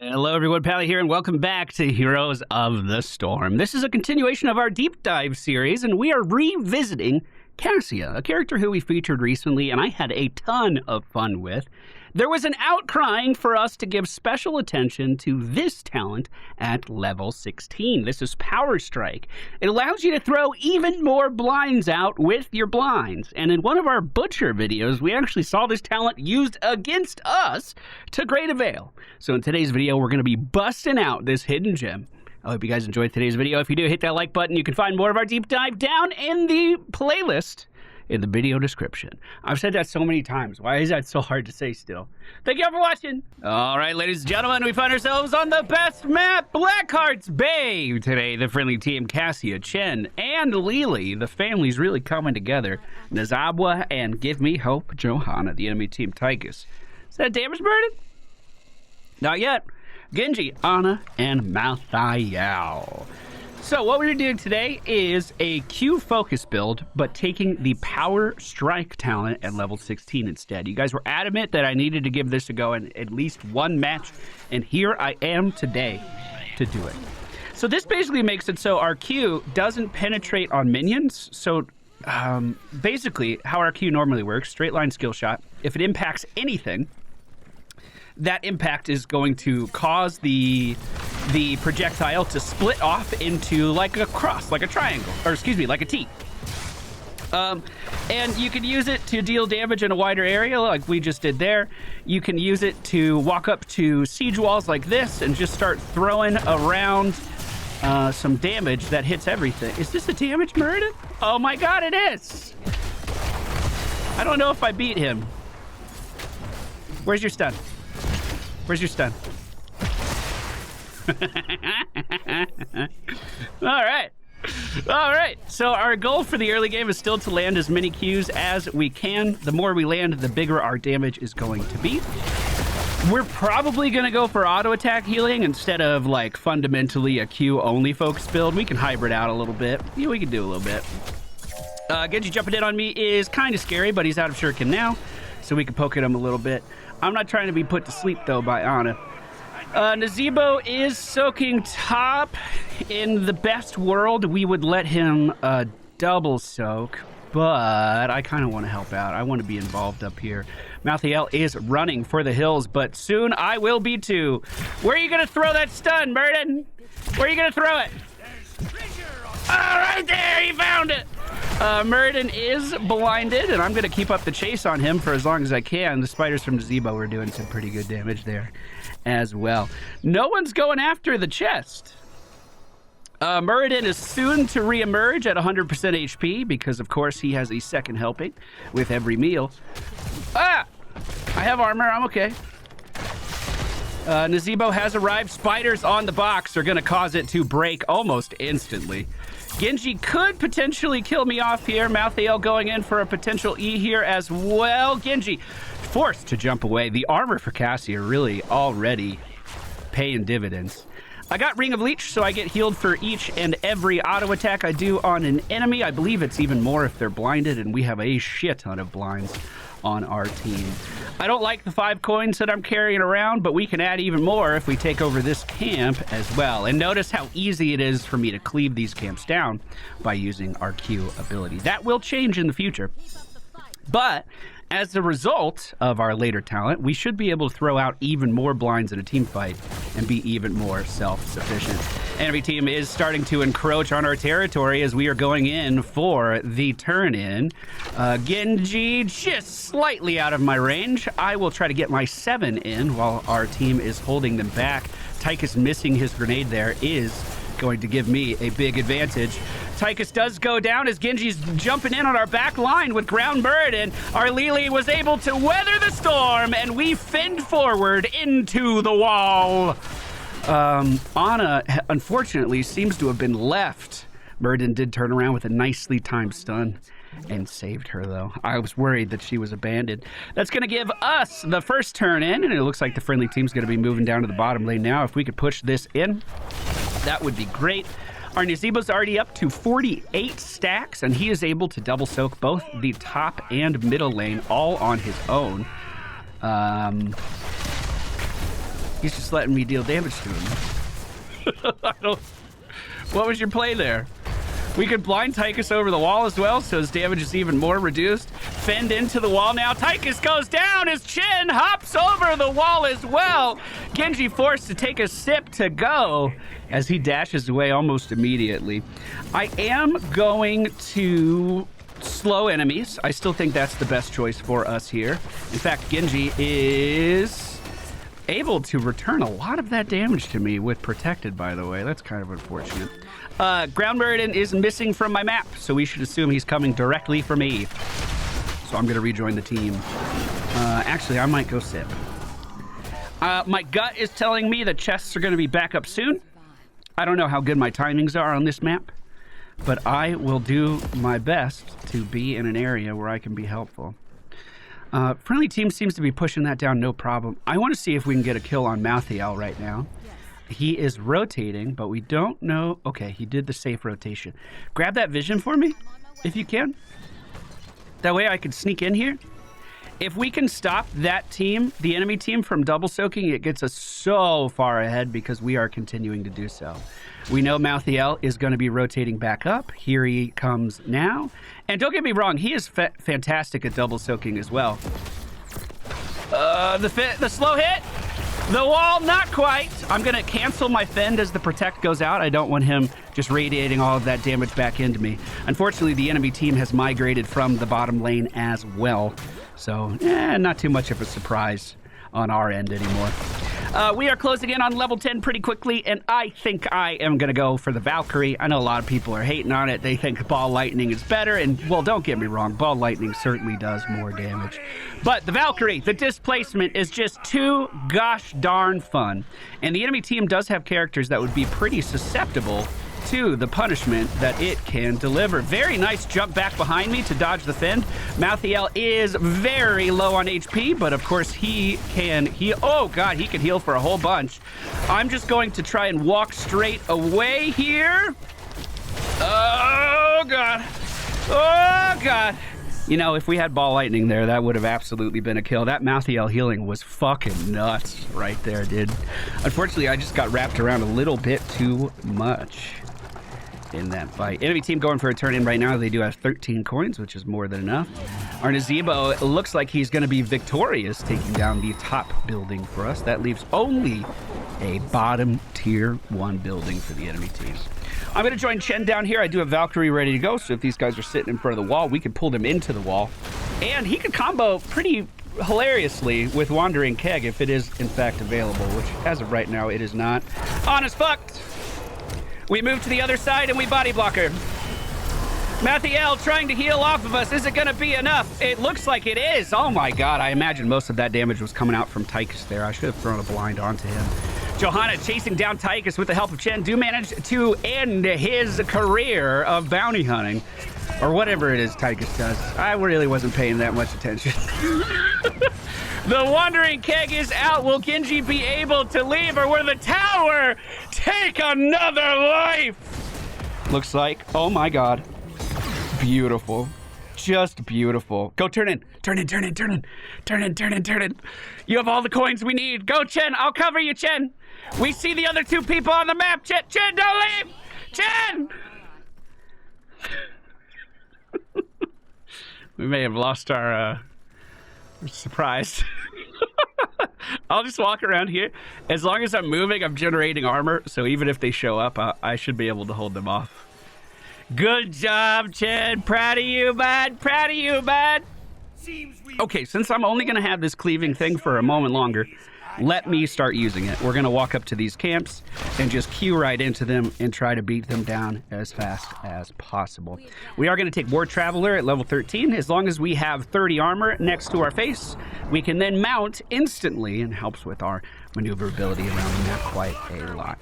Hello everyone, Pally here, and welcome back to Heroes of the Storm. This is a continuation of our deep dive series, and we are revisiting Cassia, a character who we featured recently and I had a ton of fun with. There was an outcrying for us to give special attention to this talent at level 16. This is Power Strike. It allows you to throw even more blinds out with your blinds. And in one of our Butcher videos, we actually saw this talent used against us to great avail. So in today's video, we're going to be busting out this hidden gem. I hope you guys enjoyed today's video. If you do, hit that like button. You can find more of our deep dive down in the playlist in the video description. I've said that so many times. Why is that so hard to say still? Thank you all for watching. All right, ladies and gentlemen, we find ourselves on the best map, Blackheart's Bay. Today, the friendly team, Cassia, Chen, and Lily. The family's really coming together. Nazabwa and Give Me Hope, Johanna. The enemy team, Tychus. Is that a damage burden? Not yet. Genji, Anna, and Malthael. So what we're doing today is a Q focus build, but taking the Power Strike talent at level 16 instead. You guys were adamant that I needed to give this a go in at least one match, and here I am today to do it. So this basically makes it so our Q doesn't penetrate on minions. So basically how our Q normally works, straight line skill shot. If it impacts anything, that impact is going to cause the projectile to split off into like a cross, like a triangle, or excuse me, like a T. And you can use it to deal damage in a wider area like we just did there. You can use it to walk up to siege walls like this and just start throwing around some damage that hits everything. Is this a damage Meriden? Oh my god, it is! I don't know if I beat him. Where's your stun? Where's your stun? All right. So our goal for the early game is still to land as many Qs as we can. The more we land, the bigger our damage is going to be. We're probably going to go for auto attack healing instead of like fundamentally a Q only focus build. We can hybrid out a little bit. Yeah, we can do a little bit. Genji jumping in on me is kind of scary, but he's out of shuriken now, so we can poke at him a little bit. I'm not trying to be put to sleep, though, by Anna. Nazebo is soaking top. In the best world, we would let him double soak, but I kind of want to help out. I want to be involved up here. Malthael is running for the hills, but soon I will be too. Where are you going to throw that stun, Meriden? Where are you going to throw it? Oh, right there! He found it! Meriden is blinded, and I'm going to keep up the chase on him for as long as I can. The spiders from Nazebo are doing some pretty good damage there as well. No one's going after the chest. Meriden is soon to re-emerge at 100% HP because, of course, he has a second helping with every meal. Ah! I have armor. I'm okay. Nazebo has arrived. Spiders on the box are going to cause it to break almost instantly. Genji could potentially kill me off here. Malthael going in for a potential E here as well. Genji forced to jump away. The armor for Cassia really already paying dividends. I got Ring of Leech, so I get healed for each and every auto attack I do on an enemy. I believe it's even more if they're blinded, and we have a shit ton of blinds on our team. I don't like the 5 coins that I'm carrying around, but we can add even more if we take over this camp as well. And notice how easy it is for me to cleave these camps down by using our Q ability. That will change in the future. But as a result of our later talent, we should be able to throw out even more blinds in a team fight and be even more self-sufficient. Enemy team is starting to encroach on our territory as we are going in for the turn-in. Genji just slightly out of my range. I will try to get my 7 in while our team is holding them back. Tychus missing his grenade there is going to give me a big advantage. Tychus does go down as Genji's jumping in on our back line with ground bird, and our Lily was able to weather the storm, and we finned forward into the wall. Anna, unfortunately, seems to have been left. Meriden did turn around with a nicely timed stun and saved her, though. I was worried that she was abandoned. That's going to give us the first turn in, and it looks like the friendly team's going to be moving down to the bottom lane now. If we could push this in, that would be great. Our Nazebo's already up to 48 stacks, and he is able to double soak both the top and middle lane all on his own. He's just letting me deal damage to him. What was your play there? We could blind Tychus over the wall as well, so his damage is even more reduced. Fend into the wall now. Tychus goes down. His chin hops over the wall as well. Genji forced to take a sip to go as he dashes away almost immediately. I am going to slow enemies. I still think that's the best choice for us here. In fact, Genji is able to return a lot of that damage to me with Protected, by the way. That's kind of unfortunate. Ground Meridian is missing from my map, so we should assume he's coming directly for me. So I'm going to rejoin the team. Actually, I might go sip. My gut is telling me that chests are going to be back up soon. I don't know how good my timings are on this map, but I will do my best to be in an area where I can be helpful. Friendly team seems to be pushing that down, no problem. I want to see if we can get a kill on Malthael right now. He is rotating, but we don't know. Okay, he did the safe rotation. Grab that vision for me, if you can. That way I can sneak in here. If we can stop that team, the enemy team, from double soaking, it gets us so far ahead because we are continuing to do so. We know Malthael is going to be rotating back up. Here he comes now. And don't get me wrong, he is fantastic at double soaking as well. The slow hit. The wall, not quite. I'm going to cancel my fend as the protect goes out. I don't want him just radiating all of that damage back into me. Unfortunately, the enemy team has migrated from the bottom lane as well. So, not too much of a surprise on our end anymore. We are closing in on level 10 pretty quickly, and I think I am going to go for the Valkyrie. I know a lot of people are hating on it. They think Ball Lightning is better, and, well, don't get me wrong. Ball Lightning certainly does more damage. But the Valkyrie, the displacement, is just too gosh darn fun. And the enemy team does have characters that would be pretty susceptible to the punishment that it can deliver. Very nice jump back behind me to dodge the fend. Malthael is very low on HP, but of course he can heal. Oh god, he can heal for a whole bunch. I'm just going to try and walk straight away here. Oh god. Oh god. You know, if we had Ball Lightning there, that would have absolutely been a kill. That Malthael healing was fucking nuts right there, dude. Unfortunately, I just got wrapped around a little bit too much in that fight. Enemy team going for a turn in right now. They do have 13 coins, which is more than enough. Our Nazebo, it looks like he's going to be victorious, taking down the top building for us. That leaves only a bottom tier 1 building for the enemy team. I'm going to join Chen down here. I do have Valkyrie ready to go, so if these guys are sitting in front of the wall, we can pull them into the wall. And he could combo pretty hilariously with Wandering Keg if it is, in fact, available, which, as of right now, it is not. On as fuck! We move to the other side, and we body block her. Malthael trying to heal off of us. Is it going to be enough? It looks like it is. Oh, my God. I imagine most of that damage was coming out from Tychus there. I should have thrown a blind onto him. Johanna chasing down Tychus with the help of Chen do manage to end his career of bounty hunting. Or whatever it is Tychus does. I really wasn't paying that much attention. The Wandering Keg is out. Will Genji be able to leave, or will the tower take another life? Looks like, oh my god. Beautiful. Just beautiful. Go turn in. Turn in, turn in, turn in. Turn in, turn in, turn in. You have all the coins we need. Go, Chen. I'll cover you, Chen. We see the other 2 people on the map. Chen, don't leave. Chen! We may have lost our surprise. I'll just walk around here. As long as I'm moving, I'm generating armor, so even if they show up, I should be able to hold them off. Good job, Chen. Proud of you, bud. Proud of you, bud. Okay, since I'm only going to have this cleaving thing for a moment longer, let me start using it. We're going to walk up to these camps and just queue right into them and try to beat them down as fast as possible. We are going to take War Traveler at level 13. As long as we have 30 armor next to our face, we can then mount instantly, and helps with our maneuverability around the map quite a lot.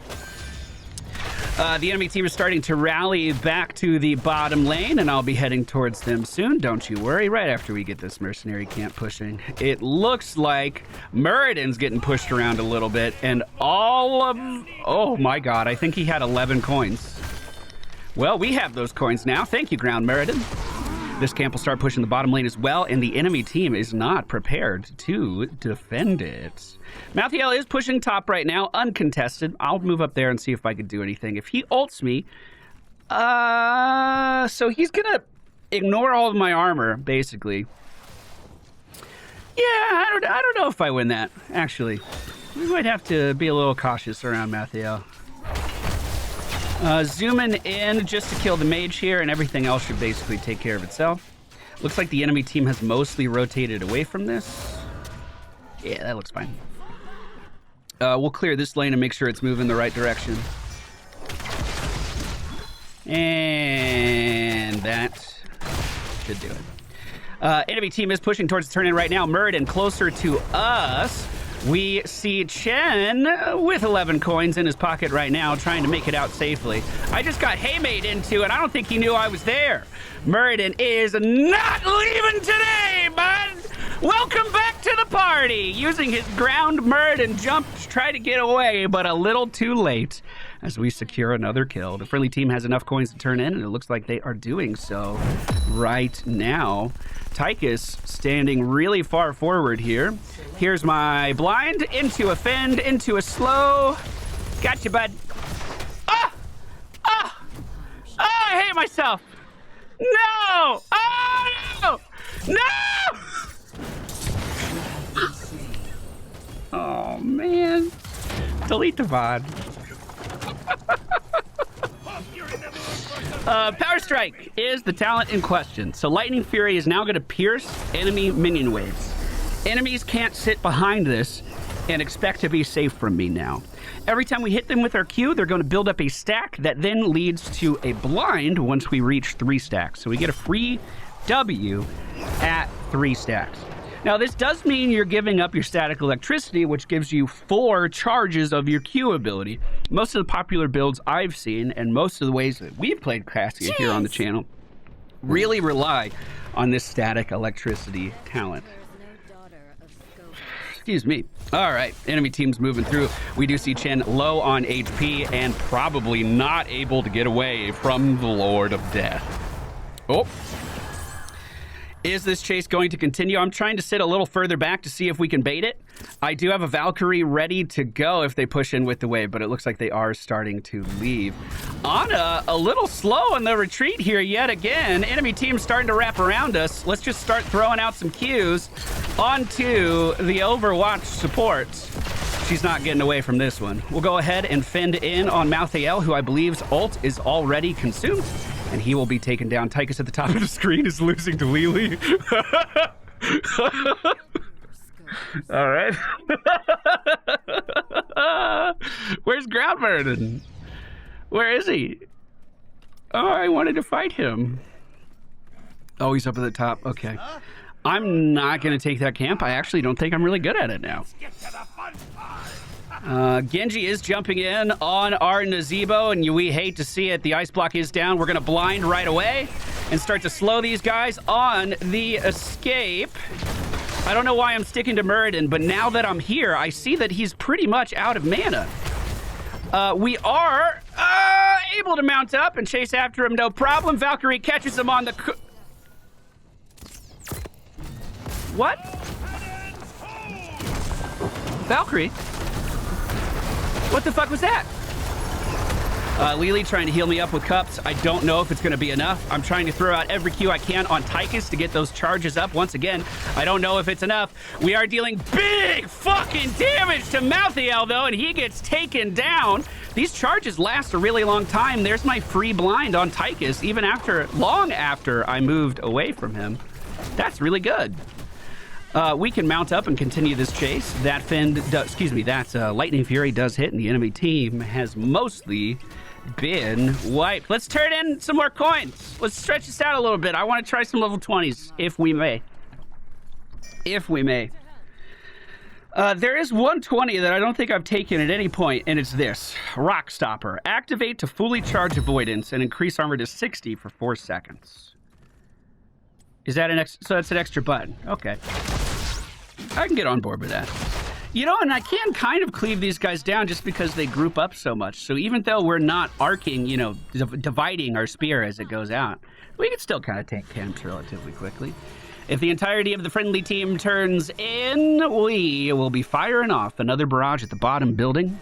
The enemy team is starting to rally back to the bottom lane, and I'll be heading towards them soon. Don't you worry, right after we get this mercenary camp pushing. It looks like Muradin's getting pushed around a little bit, and all of... Oh my god, I think he had 11 coins. Well, we have those coins now. Thank you, Ground Muradin. This camp will start pushing the bottom lane as well, and the enemy team is not prepared to defend it. Malthael is pushing top right now, uncontested. I'll move up there and see if I can do anything. If he ults me, so he's gonna ignore all of my armor, basically. Yeah, I don't know if I win that, actually. We might have to be a little cautious around Malthael. Zooming in just to kill the mage here, and everything else should basically take care of itself. Looks like the enemy team has mostly rotated away from this. Yeah, that looks fine. We'll clear this lane and make sure it's moving the right direction. And that should do it. Enemy team is pushing towards the turn-in right now. Muradin closer to us. We see Chen with 11 coins in his pocket right now, trying to make it out safely. I just got haymade into, and I don't think he knew I was there. Muradin is not leaving today, bud! Welcome back to the party! Using his ground Muradin jump to try to get away, but a little too late as we secure another kill. The friendly team has enough coins to turn in, and it looks like they are doing so right now. Tychus standing really far forward here. Here's my blind, into a fend, into a slow. Gotcha, bud. Ah! Ah! Ah, I hate myself. No! Oh, no! No! Oh, man. Delete the VOD. Power Strike is the talent in question. So Lightning Fury is now going to pierce enemy minion waves. Enemies can't sit behind this and expect to be safe from me now. Every time we hit them with our Q, they're going to build up a stack that then leads to a blind once we reach 3 stacks. So we get a free W at 3 stacks. Now, this does mean you're giving up your static electricity, which gives you 4 charges of your Q ability. Most of the popular builds I've seen, and most of the ways that we've played Cassia here on the channel, really rely on this static electricity talent. Excuse me. All right, enemy team's moving through. We do see Chen low on HP and probably not able to get away from the Lord of Death. Oh. Is this chase going to continue? I'm trying to sit a little further back to see if we can bait it. I do have a Valkyrie ready to go if they push in with the wave, but it looks like they are starting to leave. Ana, a little slow in the retreat here yet again. Enemy team starting to wrap around us. Let's just start throwing out some Qs onto the Overwatch support. She's not getting away from this one. We'll go ahead and fend in on Malthael, who I believe's ult is already consumed, and he will be taken down. Tychus at the top of the screen is losing to Lily. All right. Where's Groundburden? Where is he? Oh, I wanted to fight him. Oh, he's up at the top. Okay. I'm not going to take that camp. I actually don't think I'm really good at it now. Genji is jumping in on our Nazebo, and we hate to see it. The ice block is down. We're going to blind right away and start to slow these guys on the escape. I don't know why I'm sticking to Muradin, but now that I'm here, I see that he's pretty much out of mana. We are able to mount up and chase after him, no problem. Valkyrie catches him on the... What? Valkyrie? What the fuck was that? Lily trying to heal me up with cups. I don't know if it's going to be enough. I'm trying to throw out every Q I can on Tychus to get those charges up. Once again, I don't know if it's enough. We are dealing big fucking damage to Malthael, though, and he gets taken down. These charges last a really long time. There's my free blind on Tychus, even long after I moved away from him. That's really good. We can mount up and continue this chase. That Lightning Fury does hit, and the enemy team has mostly been wiped. Let's turn in some more coins. Let's stretch this out a little bit. I want to try some level 20s, if we may. If we may. There is 120 that I don't think I've taken at any point, and it's this. Rock Stopper. Activate to fully charge avoidance and increase armor to 60 for 4 seconds. Is that so that's an extra button. Okay. I can get on board with that. You know, and I can kind of cleave these guys down just because they group up so much. So even though we're not arcing, you know, dividing our spear as it goes out, we can still kind of take camps relatively quickly. If the entirety of the friendly team turns in, we will be firing off another barrage at the bottom building.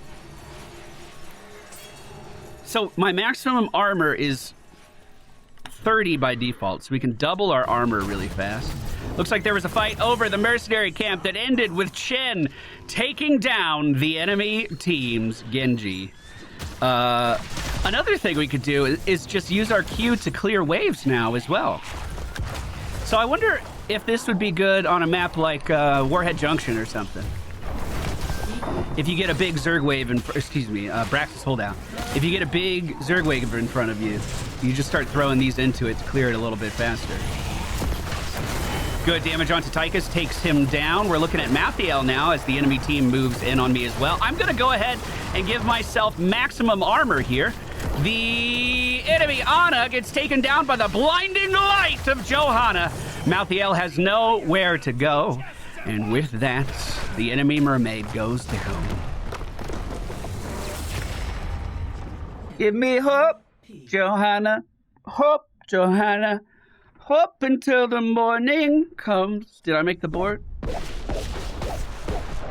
So my maximum armor is 30 by default, so we can double our armor really fast. Looks like there was a fight over the mercenary camp that ended with Chen taking down the enemy team's Genji. Another thing we could do is just use our Q to clear waves now as well. So I wonder if this would be good on a map like Warhead Junction or something. If you get a big Zerg wave Braxis holdout. If you get a big Zerg wave in front of you, you just start throwing these into it to clear it a little bit faster. Good damage onto Tychus, takes him down. We're looking at Mathiel now as the enemy team moves in on me as well. I'm gonna go ahead and give myself maximum armor here. The enemy Ana gets taken down by the blinding light of Johanna. Mathiel has nowhere to go. And with that, the enemy mermaid goes down. Give me hope, Johanna. Hope, Johanna. Hope until the morning comes. Did I make the board?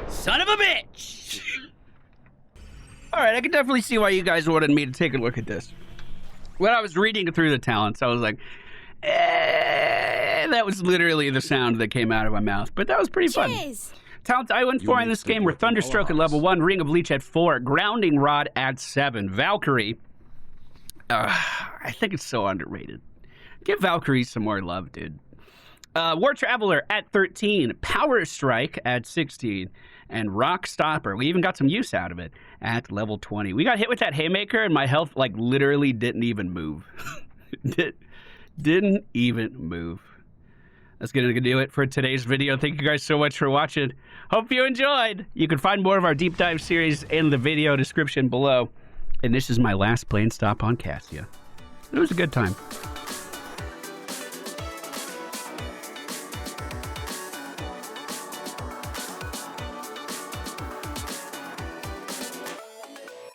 Son of a bitch! All right, I can definitely see why you guys wanted me to take a look at this. When I was reading through the talents, I was like, that was literally the sound that came out of my mouth, but that was pretty fun. Talents I went for in this game were Thunderstroke at level 1, Ring of Leech at 4, Grounding Rod at 7, Valkyrie. I think it's so underrated. Give Valkyrie some more love, dude. War Traveler at 13, Power Strike at 16, and Rock Stopper. We even got some use out of it at level 20. We got hit with that Haymaker, and my health, like, literally didn't even move. Didn't even move. That's going to do it for today's video. Thank you guys so much for watching. Hope you enjoyed. You can find more of our deep dive series in the video description below. And this is my last plane stop on Cassia. It was a good time.